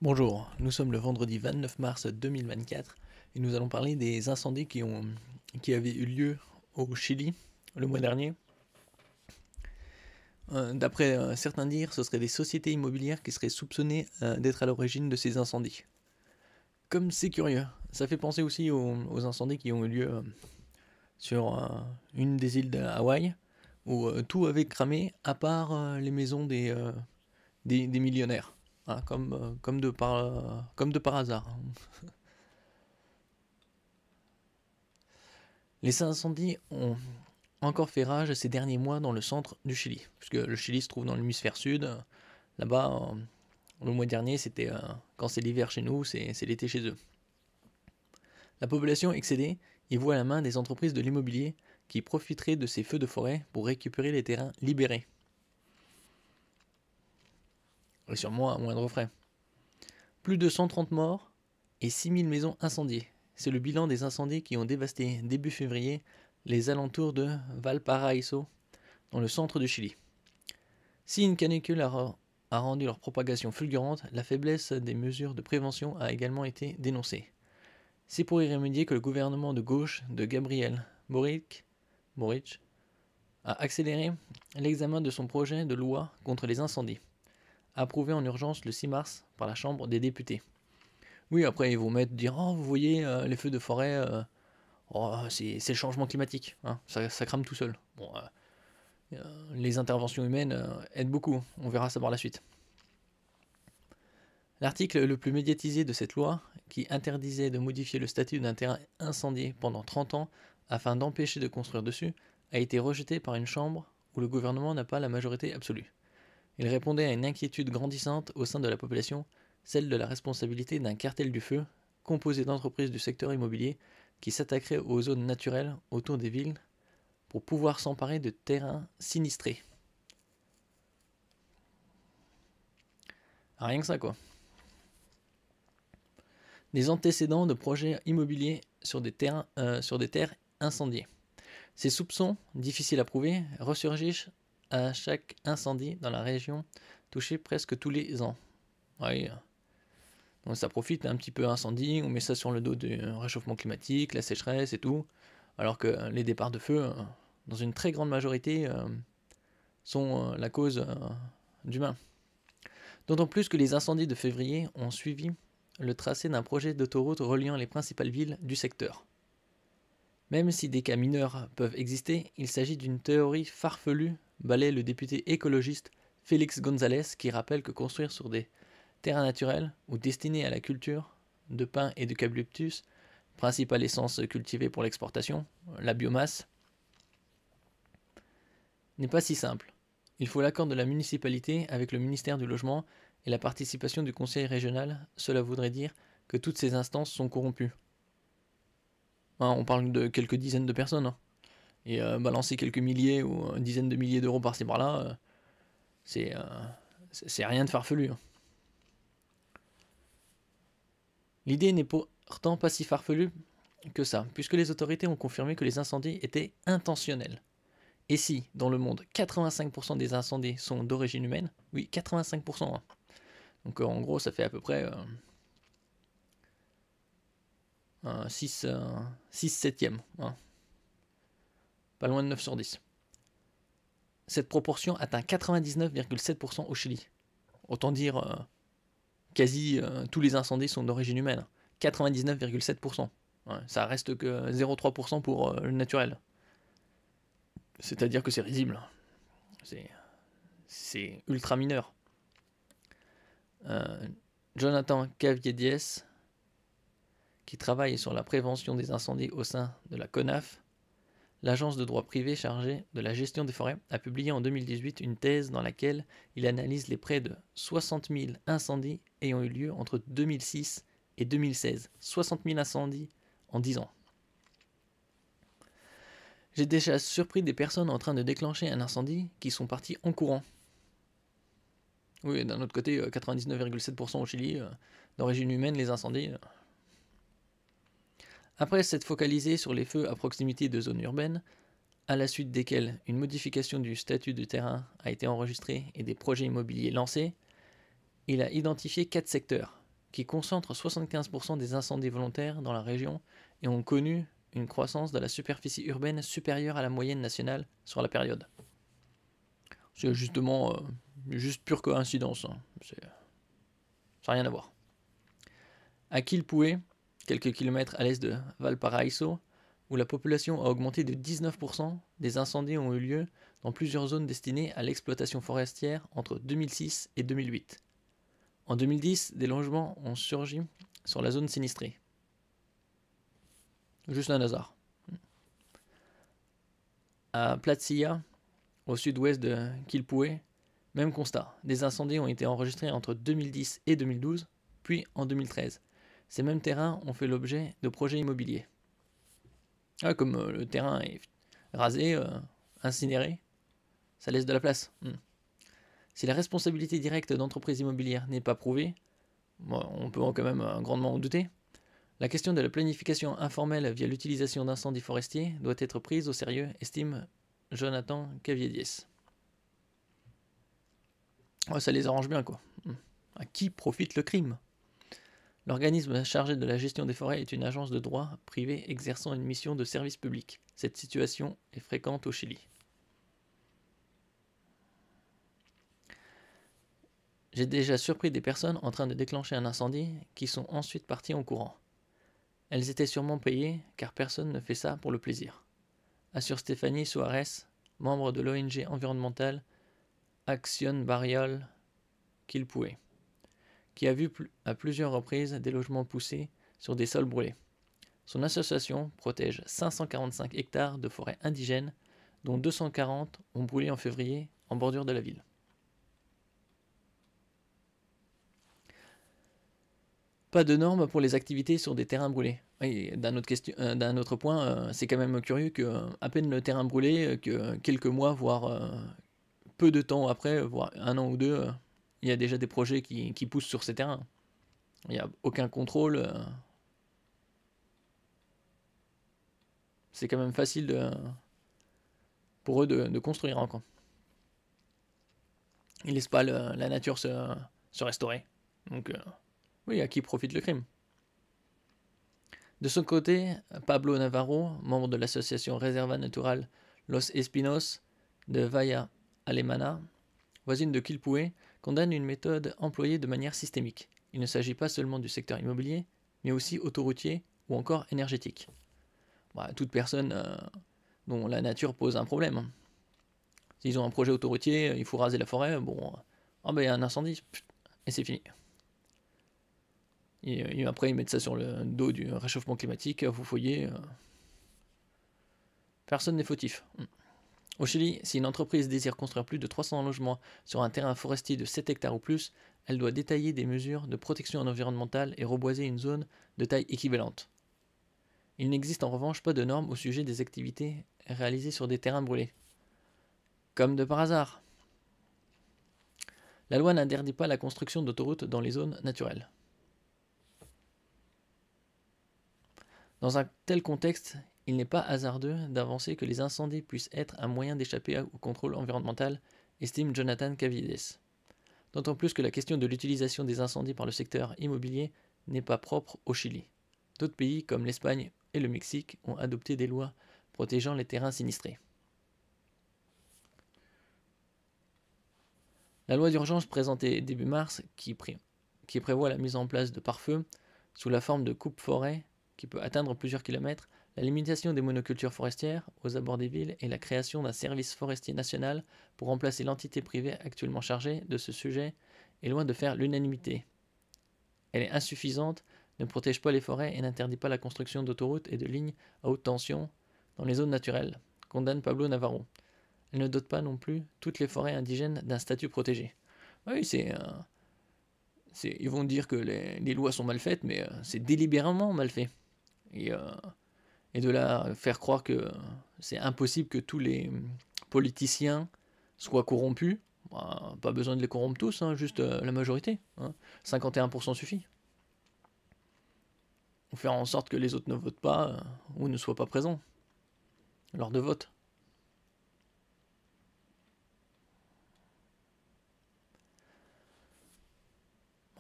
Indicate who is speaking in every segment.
Speaker 1: Bonjour, nous sommes le vendredi 29 mars 2024 et nous allons parler des incendies qui avaient eu lieu au Chili le mois dernier. D'après certains dires, ce seraient des sociétés immobilières qui seraient soupçonnées d'être à l'origine de ces incendies. Comme c'est curieux, ça fait penser aussi aux incendies qui ont eu lieu sur une des îles d'Hawaï où tout avait cramé à part les maisons des millionnaires, hein, comme de par hasard. Les incendies ont encore fait rage ces derniers mois dans le centre du Chili, puisque le Chili se trouve dans l'hémisphère sud. Là-bas, le mois dernier, c'était quand c'est l'hiver chez nous, c'est l'été chez eux. La population excédée y voit la main des entreprises de l'immobilier qui profiteraient de ces feux de forêt pour récupérer les terrains libérés. Et sûrement à moindre frais. Plus de 130 morts et 6000 maisons incendiées. C'est le bilan des incendies qui ont dévasté début février les alentours de Valparaíso, dans le centre du Chili. Si une canicule a rendu leur propagation fulgurante, la faiblesse des mesures de prévention a également été dénoncée. C'est pour y remédier que le gouvernement de gauche de Gabriel Boric a accéléré l'examen de son projet de loi contre les incendies, approuvé en urgence le 6 mars par la Chambre des députés. Oui, après ils vont dire « Oh, vous voyez, les feux de forêt, c'est le changement climatique, hein, ça crame tout seul. » Bon, les interventions humaines aident beaucoup, on verra ça par la suite. L'article le plus médiatisé de cette loi, qui interdisait de modifier le statut d'un terrain incendié pendant 30 ans afin d'empêcher de construire dessus, a été rejeté par une chambre où le gouvernement n'a pas la majorité absolue. Il répondait à une inquiétude grandissante au sein de la population, celle de la responsabilité d'un cartel du feu, composé d'entreprises du secteur immobilier, qui s'attaqueraient aux zones naturelles autour des villes pour pouvoir s'emparer de terrains sinistrés. Rien que ça, quoi. Des antécédents de projets immobiliers sur des terres incendiées. Ces soupçons, difficiles à prouver, ressurgissent à chaque incendie dans la région touchée presque tous les ans. Oui. Donc ça profite un petit peu incendie, on met ça sur le dos du réchauffement climatique, la sécheresse et tout, alors que les départs de feu, dans une très grande majorité, sont la cause d'humains. D'autant plus que les incendies de février ont suivi le tracé d'un projet d'autoroute reliant les principales villes du secteur. Même si des cas mineurs peuvent exister, il s'agit d'une théorie farfelue, balaie le député écologiste Félix González, qui rappelle que construire sur des terrains naturels ou destinés à la culture de pin et d'eucalyptus, principale essence cultivée pour l'exportation, la biomasse, n'est pas si simple. Il faut l'accord de la municipalité avec le ministère du Logement et la participation du conseil régional. Cela voudrait dire que toutes ces instances sont corrompues. Hein, on parle de quelques dizaines de personnes. Hein. Et balancer quelques milliers ou une dizaine de milliers d'euros par-ci par-là, c'est rien de farfelu. Hein. L'idée n'est pourtant pas si farfelue que ça, puisque les autorités ont confirmé que les incendies étaient intentionnels. Et si, dans le monde, 85% des incendies sont d'origine humaine, oui, 85%. Hein. Donc en gros, ça fait à peu près 6 septièmes. Hein. Pas loin de 9 sur 10. Cette proportion atteint 99,7% au Chili. Autant dire quasi tous les incendies sont d'origine humaine. 99,7%. Ouais, ça reste que 0,3% pour le naturel. C'est-à-dire que c'est risible. C'est ultra mineur. Jonathan Caviedes, qui travaille sur la prévention des incendies au sein de la CONAF, l'agence de droit privé chargée de la gestion des forêts, a publié en 2018 une thèse dans laquelle il analyse les près de 60 000 incendies ayant eu lieu entre 2006 et 2016. 60 000 incendies en 10 ans. J'ai déjà surpris des personnes en train de déclencher un incendie qui sont parties en courant. Oui, d'un autre côté, 99,7% au Chili, d'origine humaine, les incendies. Après s'être focalisé sur les feux à proximité de zones urbaines, à la suite desquelles une modification du statut de terrain a été enregistrée et des projets immobiliers lancés, il a identifié 4 secteurs. qui concentrent 75% des incendies volontaires dans la région et ont connu une croissance de la superficie urbaine supérieure à la moyenne nationale sur la période. C'est justement juste pure coïncidence, hein. Ça n'a rien à voir. À Quilpué, quelques kilomètres à l'est de Valparaíso, où la population a augmenté de 19%, des incendies ont eu lieu dans plusieurs zones destinées à l'exploitation forestière entre 2006 et 2008. En 2010, des logements ont surgi sur la zone sinistrée. Juste un hasard. À Platsilla, au sud-ouest de Quilpué, même constat. Des incendies ont été enregistrés entre 2010 et 2012, puis en 2013. Ces mêmes terrains ont fait l'objet de projets immobiliers. Ah, comme le terrain est rasé, incinéré, ça laisse de la place. Si la responsabilité directe d'entreprises immobilières n'est pas prouvée, on peut quand même grandement en douter, la question de la planification informelle via l'utilisation d'incendies forestiers doit être prise au sérieux, estime Jonathan Caviedes. Oh, ça les arrange bien, quoi. À qui profite le crime? L'organisme chargé de la gestion des forêts est une agence de droit privé exerçant une mission de service public. Cette situation est fréquente au Chili. J'ai déjà surpris des personnes en train de déclencher un incendie qui sont ensuite parties en courant. Elles étaient sûrement payées car personne ne fait ça pour le plaisir, assure Stéphanie Soares, membre de l'ONG environnementale Acción Barrial Quilpué, qui a vu à plusieurs reprises des logements poussés sur des sols brûlés. Son association protège 545 hectares de forêts indigènes, dont 240 ont brûlé en février en bordure de la ville. Pas de normes pour les activités sur des terrains brûlés. Oui, d'un autre point, c'est quand même curieux que à peine le terrain brûlé, que quelques mois, voire peu de temps après, voire un an ou deux, il y a déjà des projets qui poussent sur ces terrains. Il n'y a aucun contrôle. C'est quand même facile pour eux de construire encore. Ils ne laissent pas la nature se restaurer. Donc, oui, à qui profite le crime? De son côté, Pablo Navarro, membre de l'association Reserva Natural Los Espinos de Valla Alemana, voisine de Quilpué, condamne une méthode employée de manière systémique. Il ne s'agit pas seulement du secteur immobilier, mais aussi autoroutier ou encore énergétique. Toute personne dont la nature pose un problème. S'ils ont un projet autoroutier, il faut raser la forêt, il y a un incendie, et c'est fini. Et après, ils mettent ça sur le dos du réchauffement climatique, vous voyez, personne n'est fautif. Au Chili, si une entreprise désire construire plus de 300 logements sur un terrain forestier de 7 hectares ou plus, elle doit détailler des mesures de protection environnementale et reboiser une zone de taille équivalente. Il n'existe en revanche pas de normes au sujet des activités réalisées sur des terrains brûlés. Comme de par hasard. La loi n'interdit pas la construction d'autoroutes dans les zones naturelles. Dans un tel contexte, il n'est pas hasardeux d'avancer que les incendies puissent être un moyen d'échapper au contrôle environnemental, estime Jonathan Caviedes. D'autant plus que la question de l'utilisation des incendies par le secteur immobilier n'est pas propre au Chili. D'autres pays comme l'Espagne et le Mexique ont adopté des lois protégeant les terrains sinistrés. La loi d'urgence présentée début mars, qui prévoit la mise en place de pare-feu sous la forme de coupe-forêt qui peut atteindre plusieurs kilomètres, la limitation des monocultures forestières aux abords des villes et la création d'un service forestier national pour remplacer l'entité privée actuellement chargée de ce sujet est loin de faire l'unanimité. Elle est insuffisante, ne protège pas les forêts et n'interdit pas la construction d'autoroutes et de lignes à haute tension dans les zones naturelles, condamne Pablo Navarro. Elle ne dote pas non plus toutes les forêts indigènes d'un statut protégé. Oui, ils vont dire que les lois sont mal faites, mais c'est délibérément mal fait. Et de là faire croire que c'est impossible que tous les politiciens soient corrompus, pas besoin de les corrompre tous, juste la majorité. 51% suffit. Ou faire en sorte que les autres ne votent pas ou ne soient pas présents lors de vote.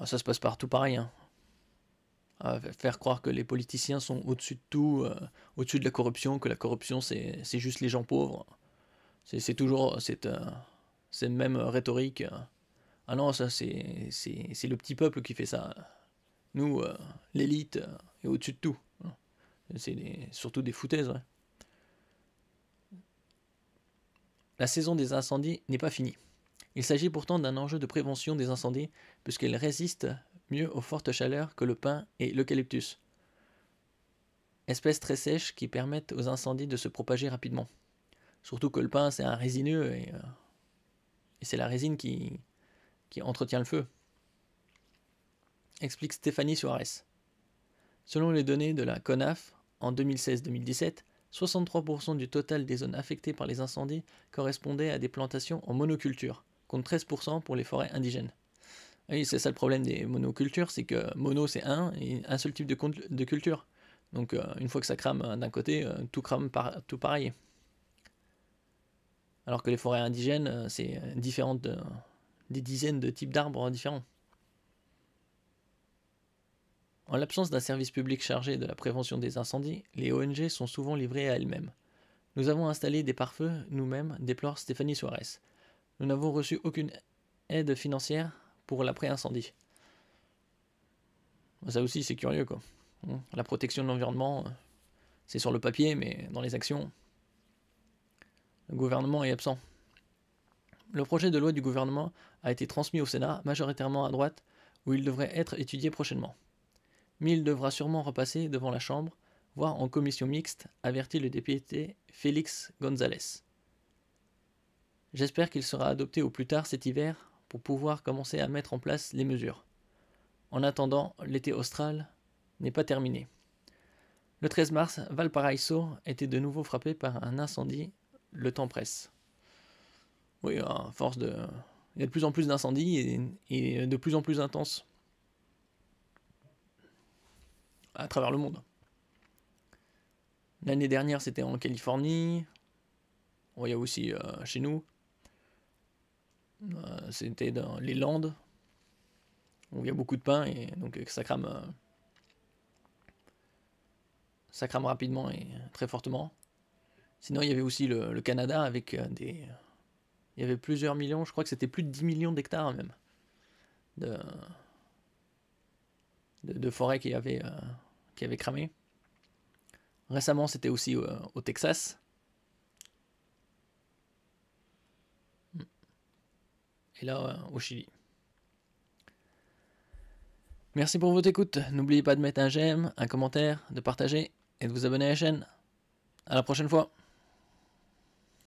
Speaker 1: Ça se passe partout pareil. à faire croire que les politiciens sont au-dessus de tout, au-dessus de la corruption, que la corruption c'est juste les gens pauvres. C'est toujours cette même rhétorique. Ah non, ça c'est le petit peuple qui fait ça. Nous, l'élite, est au-dessus de tout. C'est surtout des foutaises. Ouais. La saison des incendies n'est pas finie. Il s'agit pourtant d'un enjeu de prévention des incendies, puisqu'elle résiste mieux aux fortes chaleurs que le pin et l'eucalyptus, espèces très sèches qui permettent aux incendies de se propager rapidement. Surtout que le pin, c'est un résineux, et c'est la résine qui entretient le feu. Explique Stéphanie Suarez. Selon les données de la CONAF, en 2016-2017, 63% du total des zones affectées par les incendies correspondaient à des plantations en monoculture, contre 13% pour les forêts indigènes. Oui, c'est ça le problème des monocultures, c'est que mono c'est et un seul type de culture. Donc une fois que ça crame d'un côté, tout crame tout pareil. Alors que les forêts indigènes, c'est des dizaines de types d'arbres différents. En l'absence d'un service public chargé de la prévention des incendies, les ONG sont souvent livrées à elles-mêmes. Nous avons installé des pare-feux nous-mêmes, déplore Stéphanie Suarez. Nous n'avons reçu aucune aide financière pour l'après-incendie. Ça aussi, c'est curieux, quoi. La protection de l'environnement, c'est sur le papier, mais dans les actions, le gouvernement est absent. Le projet de loi du gouvernement a été transmis au Sénat, majoritairement à droite, où il devrait être étudié prochainement. Mais il devra sûrement repasser devant la Chambre, voire en commission mixte, avertit le député Félix González. J'espère qu'il sera adopté au plus tard cet hiver pour pouvoir commencer à mettre en place les mesures. En attendant, l'été austral n'est pas terminé. Le 13 mars, Valparaiso était de nouveau frappé par un incendie. Le temps presse. Oui, à force de... Il y a de plus en plus d'incendies et de plus en plus intenses à travers le monde. L'année dernière, c'était en Californie. Bon, il y a aussi chez nous. C'était dans les Landes, où il y a beaucoup de pins et donc ça crame rapidement et très fortement. Sinon, il y avait aussi le Canada avec il y avait plusieurs millions, je crois que c'était plus de 10 millions d'hectares même, de forêts qui avaient cramé. Récemment, c'était aussi au Texas. Et là, au Chili. Merci pour votre écoute. N'oubliez pas de mettre un j'aime, un commentaire, de partager et de vous abonner à la chaîne. À la prochaine fois.